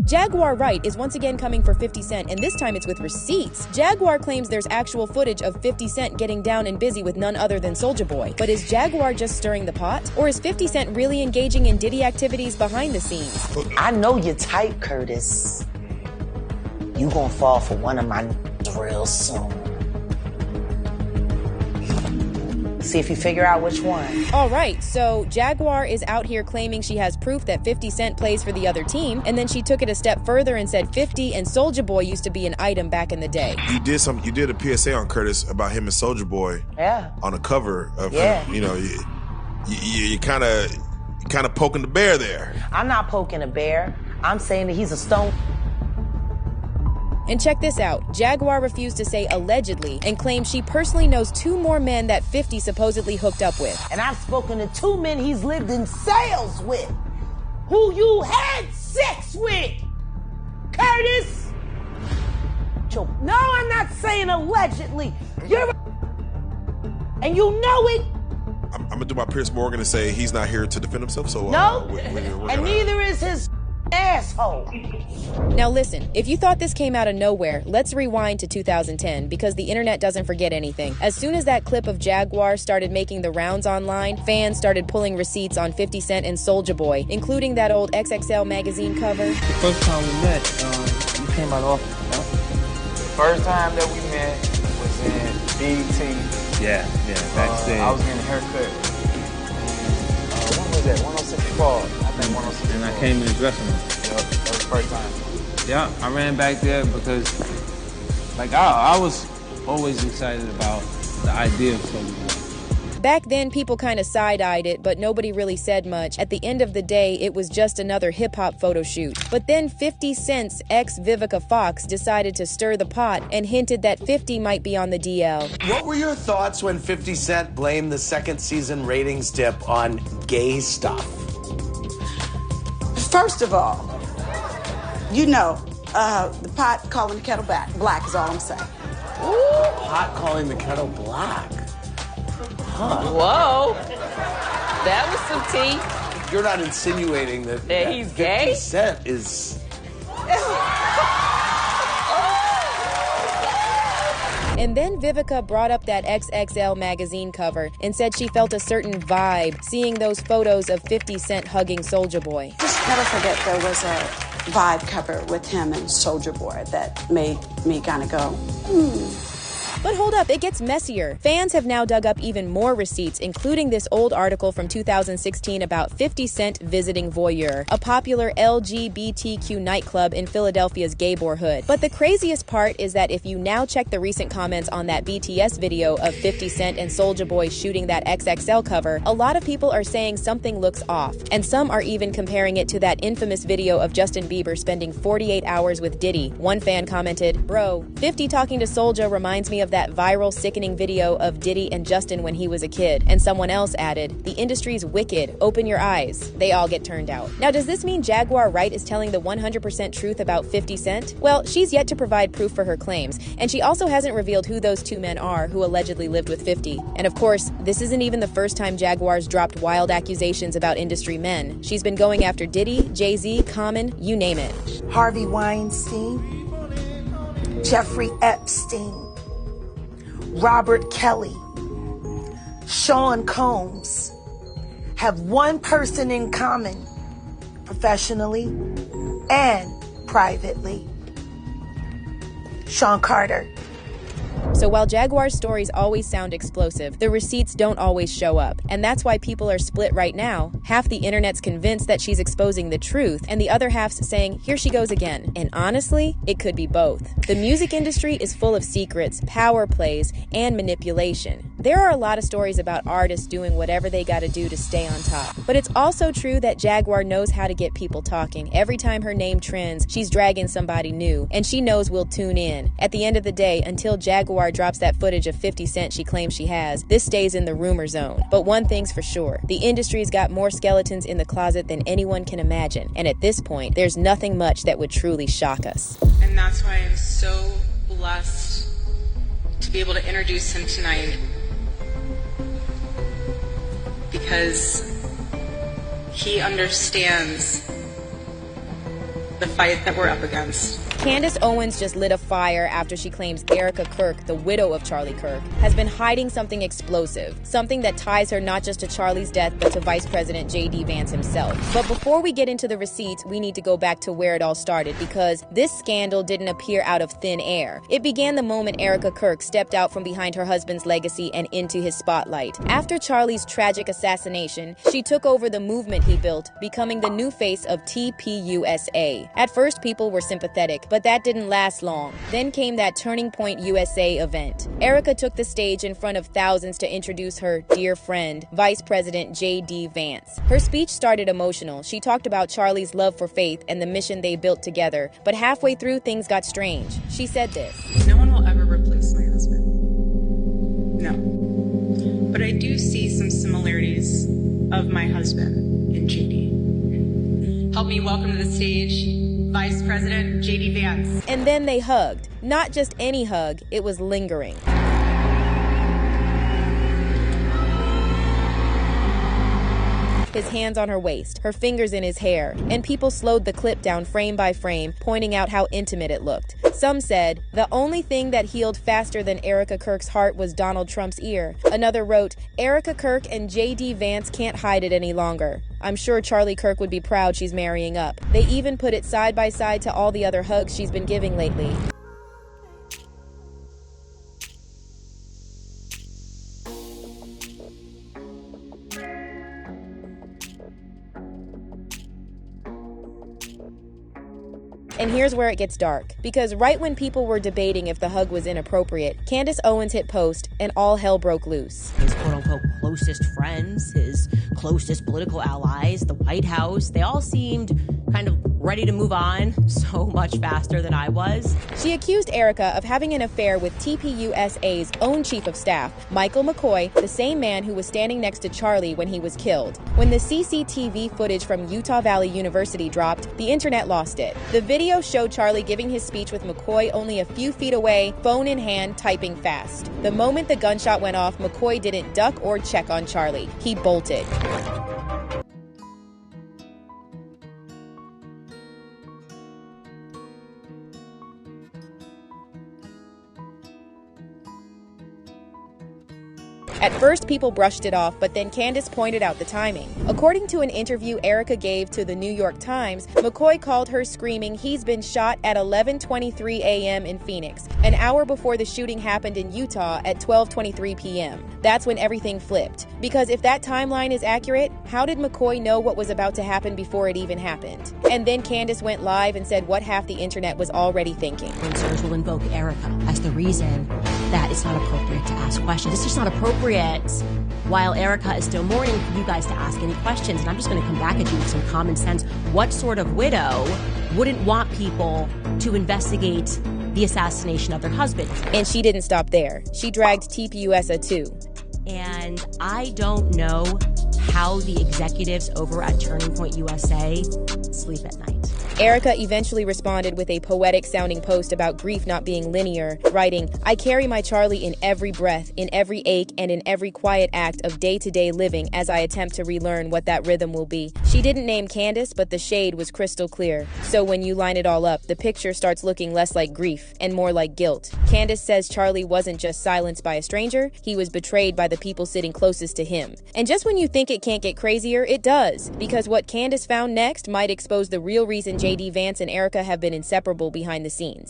Jaguar Wright is once again coming for 50 Cent, and this time it's with receipts. Jaguar claims there's actual footage of 50 Cent getting down and busy with none other than Soulja Boy. But is Jaguar just stirring the pot? Or is 50 Cent really engaging in Diddy activities behind the scenes? I know you're tight, Curtis. You gonna fall for one of my real soon. See if you figure out which one. All right, so Jaguar is out here claiming she has proof that 50 Cent plays for the other team, and then she took it a step further and said 50 and Soulja Boy used to be an item back in the day. You did a PSA on Curtis about him and Soulja Boy. Yeah. On the cover of him. You know, you kind of poking the bear there. I'm not poking a bear. I'm saying that he's a stone. And check this out. Jaguar refused to say allegedly and claimed she personally knows 2 more men that 50 supposedly hooked up with. And I've spoken to 2 men he's lived in sales with, who you had sex with, Curtis. No, I'm not saying allegedly. And you know it. I'm gonna do my Pierce Morgan and say he's not here to defend himself. So no, and neither is his asshole. Now listen, if you thought this came out of nowhere, let's rewind to 2010 because the internet doesn't forget anything. As soon as that clip of Jaguar started making the rounds online, fans started pulling receipts on 50 Cent and Soulja Boy, including that old XXL magazine cover. The first time we met, you came out often, no? The first time that we met was in BET. Yeah, backstage. I was getting a haircut. When was that? 106 Park. I think 106 And I came in the dressing room. Yep, that was the first time. Yeah, I ran back there because, like, I was always excited about the idea of Soulja Boy. Back then, people kind of side-eyed it, but nobody really said much. At the end of the day, it was just another hip-hop photo shoot. But then 50 Cent's ex Vivica Fox decided to stir the pot and hinted that 50 might be on the DL. What were your thoughts when 50 Cent blamed the second season ratings dip on gay stuff? First of all, you know, the pot calling the kettle black is all I'm saying. Ooh, pot calling the kettle black. Huh. Whoa. That was some tea. You're not insinuating that he's 50 gay? Cent is... And then Vivica brought up that XXL magazine cover and said she felt a certain vibe seeing those photos of 50 Cent hugging Soulja Boy. Just never forget there was a vibe cover with him and Soulja Boy that made me kind of go, But hold up, it gets messier. Fans have now dug up even more receipts, including this old article from 2016 about 50 Cent visiting Voyeur, a popular LGBTQ nightclub in Philadelphia's gayborhood. But the craziest part is that if you now check the recent comments on that BTS video of 50 Cent and Soulja Boy shooting that XXL cover, a lot of people are saying something looks off. And some are even comparing it to that infamous video of Justin Bieber spending 48 hours with Diddy. One fan commented, "Bro, 50 talking to Soulja reminds me of that viral sickening video of Diddy and Justin when he was a kid." And someone else added, "The industry's wicked. Open your eyes." They all get turned out. Now, does this mean Jaguar Wright is telling the 100% truth about 50 Cent? Well, she's yet to provide proof for her claims, and she also hasn't revealed who those 2 men are who allegedly lived with 50. And of course, this isn't even the first time Jaguar's dropped wild accusations about industry men. She's been going after Diddy, Jay-Z, Common, you name it. Harvey Weinstein, Jeffrey Epstein, Robert Kelly, Sean Combs have one person in common, professionally and privately: Sean Carter. So while Jaguar's stories always sound explosive, the receipts don't always show up. And that's why people are split right now. Half the internet's convinced that she's exposing the truth, and the other half's saying, here she goes again. And honestly, it could be both. The music industry is full of secrets, power plays, and manipulation. There are a lot of stories about artists doing whatever they gotta do to stay on top. But it's also true that Jaguar knows how to get people talking. Every time her name trends, she's dragging somebody new, and she knows we'll tune in. At the end of the day, until Jaguar drops that footage of 50 Cent she claims she has, this stays in the rumor zone. But one thing's for sure, the industry's got more skeletons in the closet than anyone can imagine. And at this point, there's nothing much that would truly shock us. And that's why I'm so blessed to be able to introduce him tonight. Because he understands the fight that we're up against. Candace Owens just lit a fire after she claims Erika Kirk, the widow of Charlie Kirk, has been hiding something explosive, something that ties her not just to Charlie's death but to Vice President J.D. Vance himself. But before we get into the receipts, we need to go back to where it all started, because this scandal didn't appear out of thin air. It began the moment Erika Kirk stepped out from behind her husband's legacy and into his spotlight. After Charlie's tragic assassination, she took over the movement he built, becoming the new face of TPUSA. At first, people were sympathetic, but that didn't last long. Then came that Turning Point USA event. Erika took the stage in front of thousands to introduce her dear friend, Vice President J.D. Vance. Her speech started emotional. She talked about Charlie's love for faith and the mission they built together, but halfway through, things got strange. She said this: "No one will ever replace my husband. No. But I do see some similarities of my husband in JD. Help me welcome to the stage Vice President J.D. Vance." And then they hugged. Not just any hug, it was lingering. His hands on her waist, her fingers in his hair, and people slowed the clip down frame by frame, pointing out how intimate it looked. Some said, the only thing that healed faster than Erika Kirk's heart was Donald Trump's ear. Another wrote, Erika Kirk and J.D. Vance can't hide it any longer. I'm sure Charlie Kirk would be proud she's marrying up. They even put it side by side to all the other hugs she's been giving lately. And here's where it gets dark, because right when people were debating if the hug was inappropriate, Candace Owens hit post and all hell broke loose. His quote-unquote closest friends, his closest political allies, the White House, they all seemed kind of ready to move on so much faster than I was. She accused Erika of having an affair with TPUSA's own chief of staff, Michael McCoy, the same man who was standing next to Charlie when he was killed. When the CCTV footage from Utah Valley University dropped, the internet lost it. The video showed Charlie giving his speech with McCoy only a few feet away, phone in hand, typing fast. The moment the gunshot went off, McCoy didn't duck or check on Charlie. He bolted. At first, people brushed it off, but then Candace pointed out the timing. According to an interview Erika gave to the New York Times, McCoy called her screaming he's been shot at 11:23 a.m. in Phoenix, an hour before the shooting happened in Utah at 12:23 p.m. That's when everything flipped. Because if that timeline is accurate, how did McCoy know what was about to happen before it even happened? And then Candace went live and said what half the internet was already thinking. Influencers will invoke Erika as the reason that it's not appropriate to ask questions. It's just not appropriate while Erika is still mourning for you guys to ask any questions. And I'm just going to come back at you with some common sense. What sort of widow wouldn't want people to investigate the assassination of their husband? And she didn't stop there. She dragged TPUSA too. And I don't know how the executives over at Turning Point USA sleep at night. Erika eventually responded with a poetic-sounding post about grief not being linear, writing, I carry my Charlie in every breath, in every ache, and in every quiet act of day-to-day living as I attempt to relearn what that rhythm will be. She didn't name Candace, but the shade was crystal clear. So when you line it all up, the picture starts looking less like grief and more like guilt. Candace says Charlie wasn't just silenced by a stranger, he was betrayed by the people sitting closest to him. And just when you think it can't get crazier, it does, because what Candace found next might expose the real reason J.D. Vance and Erika have been inseparable behind the scenes.